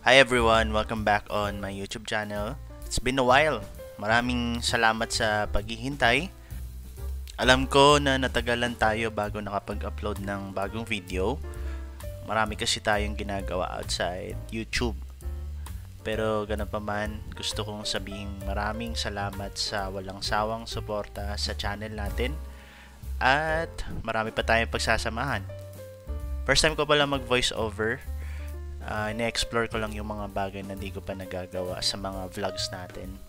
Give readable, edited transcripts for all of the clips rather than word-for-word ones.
Hi everyone, welcome back on my YouTube channel. It's been a while. Maraming salamat sa paghihintay. Alam ko na natagalan tayo bago nakapag-upload ng bagong video. Marami kasi tayong ginagawa outside YouTube. Pero ganun pa man, gusto kong sabihin maraming salamat sa walang sawang suporta sa channel natin. At marami pa tayong pagsasamahan. First time ko pala mag-voice over. Na-explore ko lang yung mga bagay na hindi ko pa nagagawa sa mga vlogs natin.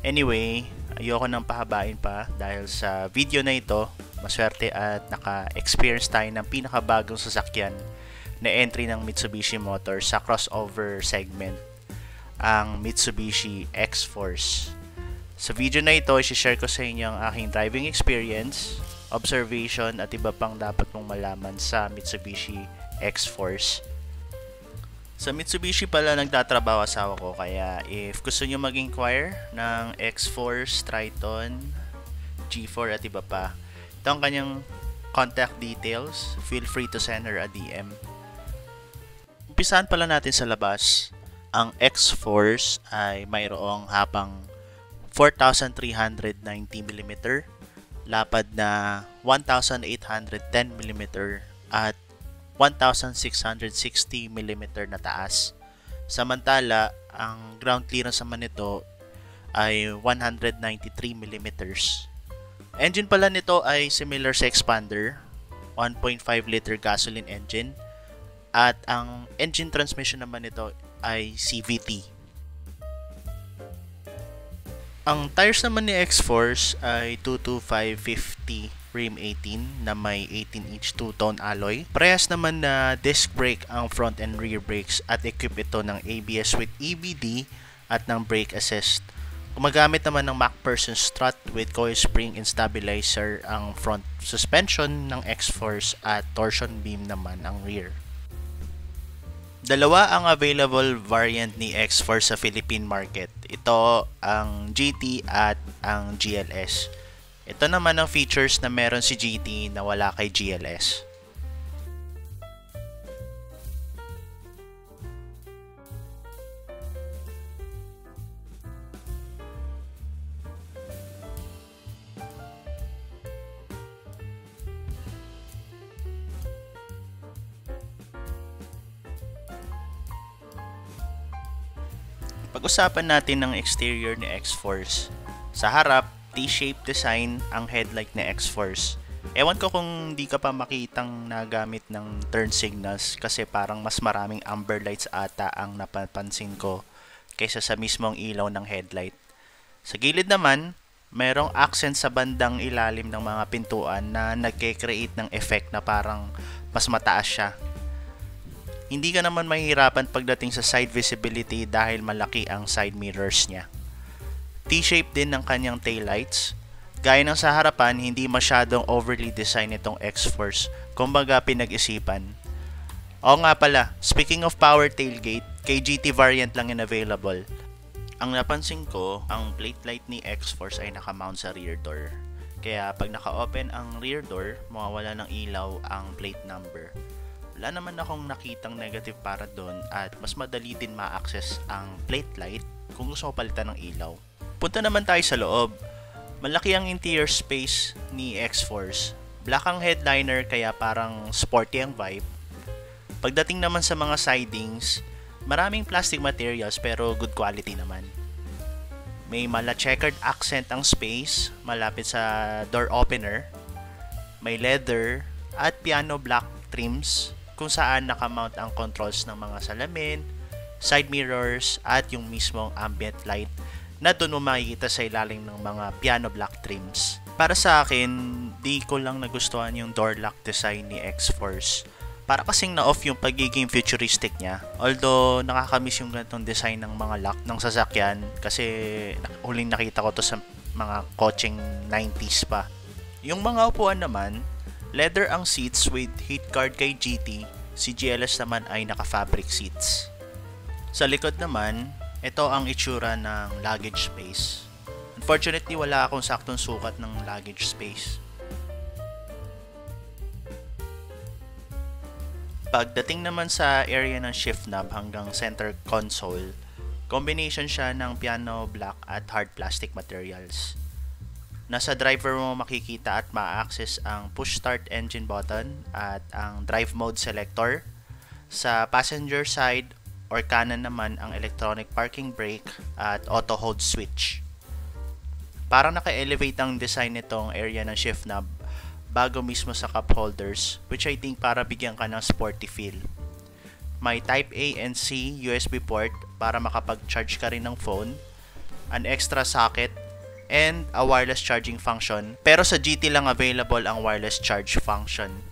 Anyway, ayoko nang pahabain pa dahil sa video na ito, maswerte at naka-experience tayo ng pinakabagong sasakyan na entry ng Mitsubishi Motors sa crossover segment, ang Mitsubishi X-Force. Sa video na ito, i-share ko sa inyo ang aking driving experience, observation at iba pang dapat mong malaman sa Mitsubishi X-Force. Sa Mitsubishi pala nagtatrabaho asawa ko, kaya if gusto nyo mag-inquire ng X-Force, Triton, G4 at iba pa, ito ang kanyang contact details. Feel free to send her a DM. Umpisahan pala natin sa labas. Ang X-Force ay mayroong habang 4,390mm, lapad na 1,810mm at 1,660mm na taas. Samantala, ang ground clearance naman nito ay 193mm. Engine pala nito ay similar sa Expander, 1.5 liter gasoline engine, at ang engine transmission naman nito ay CVT. Ang tires naman ni X-Force ay 225/50 rim 18 na may 18-inch two-tone alloy. Parehas naman na disc brake ang front and rear brakes at equip ito ng ABS with EBD at ng brake assist. Gumagamit naman ng MacPherson strut with coil spring and stabilizer ang front suspension ng X-Force at torsion beam naman ang rear. Dalawa ang available variant ni X-Force sa Philippine market. Ito ang GT at ang GLS. Ito naman ang features na meron si GT na wala kay GLS. Pag-usapan natin ng exterior ni X-Force. Sa harap, T-shaped design ang headlight ni X-Force. Ewan ko kung di ka pa makitang nagamit ng turn signals kasi parang mas maraming amber lights ata ang napapansin ko kaysa sa mismong ilaw ng headlight. Sa gilid naman, mayroong accent sa bandang ilalim ng mga pintuan na nagke-create ng effect na parang mas mataas siya. Hindi ka naman mahihirapan pagdating sa side visibility dahil malaki ang side mirrors niya. T-shape din ng kanyang taillights. Gaya ng sa harapan, hindi masyadong overly design itong X-Force. Kumbaga pinag-isipan. Oo nga pala, speaking of power tailgate, kay GT variant lang yun available. Ang napansin ko, ang plate light ni X-Force ay nakamount sa rear door. Kaya pag naka-open ang rear door, mawawala ng ilaw ang plate number. Wala naman akong nakitang negative para doon at mas madali din ma-access ang plate light kung gusto ko palitan ng ilaw. Punta naman tayo sa loob. Malaki ang interior space ni X-Force. Black ang headliner kaya parang sporty ang vibe. Pagdating naman sa mga sidings, maraming plastic materials pero good quality naman. May mala checkered accent ang space malapit sa door opener. May leather at piano black trims kung saan nakamount ang controls ng mga salamin, side mirrors at yung mismong ambient light na doon mo makikita sa ilalim ng mga piano black trims. Para sa akin, di ko lang nagustuhan yung door lock design ni X-Force. Para kasing na-off yung pagiging futuristic niya. Although, nakakamiss yung ganitong design ng mga lock ng sasakyan kasi huling nakita ko to sa mga kotseng 90s pa. Yung mga upuan naman, leather ang seats with heat guard kay GT. Si GLS naman ay naka-fabric seats. Sa likod naman, ito ang itsura ng luggage space. Unfortunately, wala akong saktong sukat ng luggage space. Pagdating naman sa area ng shift knob hanggang center console, combination siya ng piano black at hard plastic materials. Nasa driver mo makikita at ma-access ang push start engine button at ang drive mode selector. Sa passenger side or kanan naman ang electronic parking brake at auto hold switch. Parang naka-elevate ang design nitong area ng shift knob bago mismo sa cup holders, which I think para bigyan ka ng sporty feel. May Type A and C USB port para makapag-charge ka rin ng phone, an extra socket, and a wireless charging function. Pero sa GT lang available ang wireless charge function.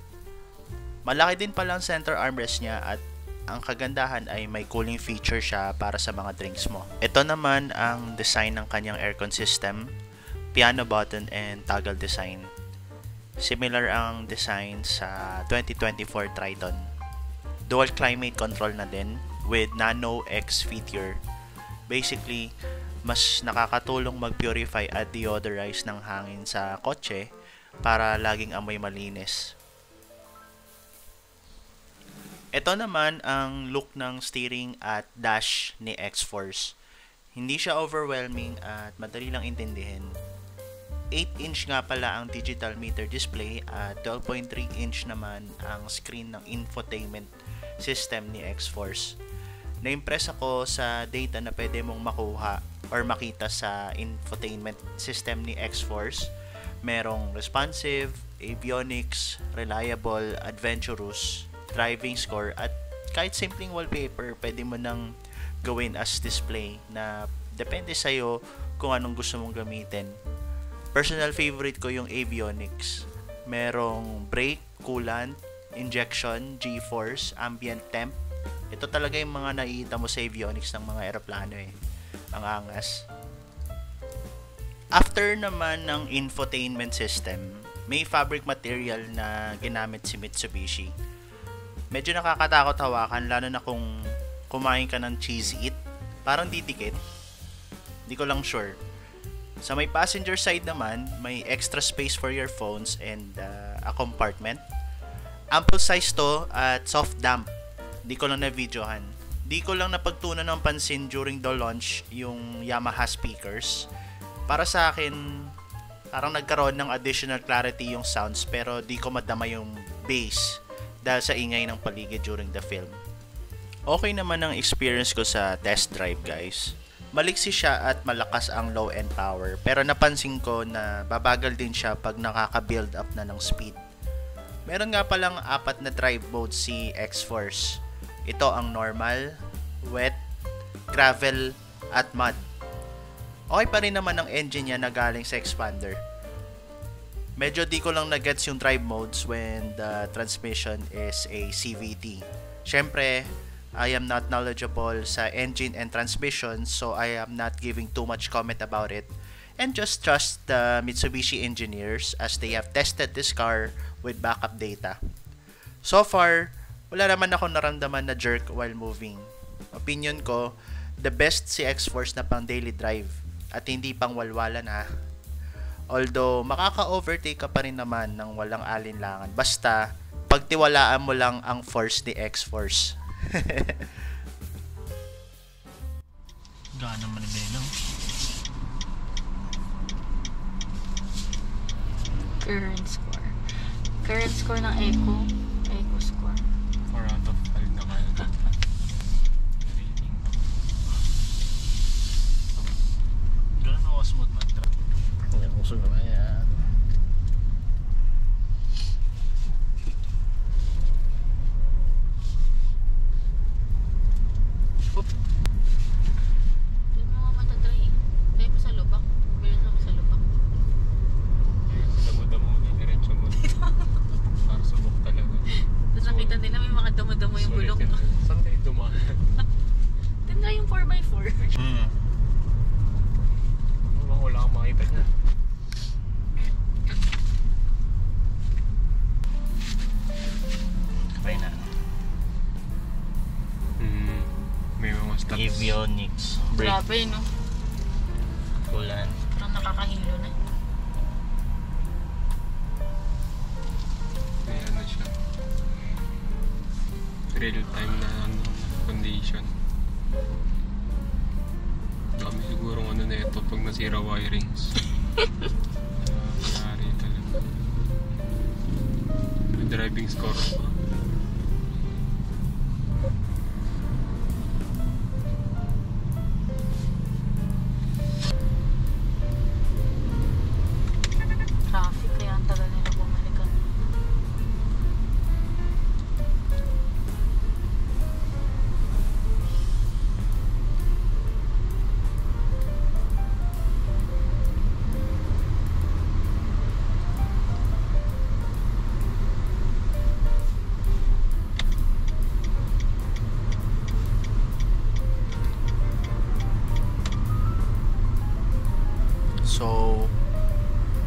Malaki din pala ang center armrest niya at ang kagandahan ay may cooling feature siya para sa mga drinks mo. Ito naman ang design ng kanyang aircon system, piano button, and toggle design. Similar ang design sa 2024 Triton. Dual climate control na din with Nano X feature. Basically, mas nakakatulong mag-purify at deodorize ng hangin sa kotse para laging amoy malinis. Ito naman ang look ng steering at dash ni X-Force. Hindi siya overwhelming at madali lang intindihin. 8-inch nga pala ang digital meter display at 12.3-inch naman ang screen ng infotainment system ni X-Force. Na-impress ako sa data na pwede mong makuha or makita sa infotainment system ni X-Force. Merong responsive, avionics, reliable, adventurous, driving score, at kahit simpleng wallpaper pwede mo nang gawin as display na depende sa'yo kung anong gusto mong gamitin. Personal favorite ko yung avionics. Merong brake, coolant, injection, G-force, ambient temp. Ito talaga yung mga nakikita mo sa avionics ng mga eroplano eh. Ang angas. After naman ng infotainment system, may fabric material na ginamit si Mitsubishi. Medyo nakakatakot hawakan lalo na kung kumain ka ng cheese it. Parang didikit. Hindi ko lang sure. Sa may passenger side naman, may extra space for your phones and a compartment. Ample size to at soft damp. Di ko lang na-videohan. Di ko lang napagtunan ng pansin during the launch yung Yamaha speakers. Para sa akin, parang nagkaroon ng additional clarity yung sounds pero di ko madama yung bass dahil sa ingay ng paligid during the film. Okay naman ang experience ko sa test drive, guys. Maliksi siya at malakas ang low end power pero napansin ko na babagal din siya pag nakaka-build up na ng speed. Meron nga palang 4 na drive modes si X-Force. Ito ang normal, wet, gravel, at mud. Okay pa rin naman ang engine niya na galing sa expander. Medyo di ko lang na-gets yung drive modes when the transmission is a CVT. Syempre, I am not knowledgeable sa engine and transmission so I am not giving too much comment about it and just trust the Mitsubishi engineers as they have tested this car with backup data. So far, wala naman ako naramdaman na jerk while moving. Opinion ko, the best si X-Force na pang daily drive at hindi pang walwalan ha. Although makaka-overtake ka pa rin naman ng walang alinlangan basta pagtiwalaan mo lang ang force ni X-Force. Gaan naman ni no? Current score ng Echo score 4 out of 5 naman. Rating. Ganun ako smooth man tra. Yan ko suga na yan. Doon mo matatry. Tayo pa sa lubak. Meron ako sa lubak. Damo-damo na diretso mo. Para subok talaga. Tapos nakita nila may mga damo-damo yung bulong. Saan tayo dumaan? Doon nga yung 4x4. Wala kang makita niya. Okay na. May mga stops. Avionics. Brake. Grabe no. Coolant. Parang nakakahilo na. May ano siya. to pag nasira wirings. Nangyari talaga. May driving score pa. Traffic kaya ang tagal nila bumalikan. So,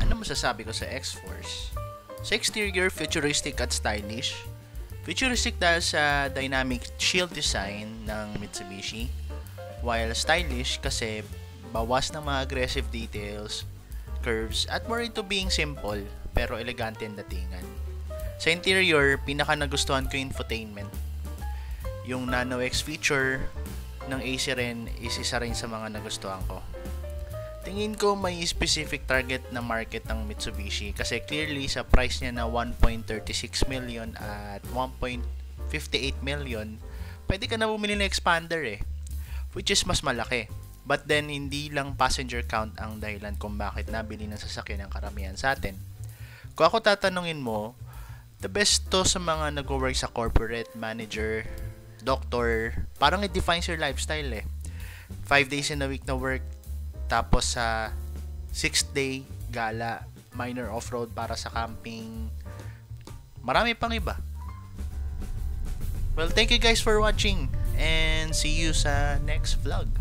ano masasabi ko sa X-Force? Sa exterior, futuristic at stylish. Futuristic dahil sa dynamic shield design ng Mitsubishi, while stylish kasi bawas ng mga aggressive details, curves, at more into being simple pero elegante ang datingan. Sa interior, pinaka nagustuhan ko yung infotainment. Yung Nano X feature ng AC rin is isa rin sa mga nagustuhan ko. Tingin ko may specific target na market ng Mitsubishi kasi clearly sa price niya na 1.36 million at 1.58 million, pwede ka na bumili ng expander which is mas malaki. But then, hindi lang passenger count ang dahilan kung bakit nabili ng sasakyan ng karamihan sa atin. Kung ako tatanungin mo, the best to sa mga nag-work sa corporate, manager, doctor, parang it defines your lifestyle 5 days in a week na work, tapos sa 6th day, gala, minor off-road para sa camping. Marami pang iba. Well, thank you guys for watching and see you sa next vlog.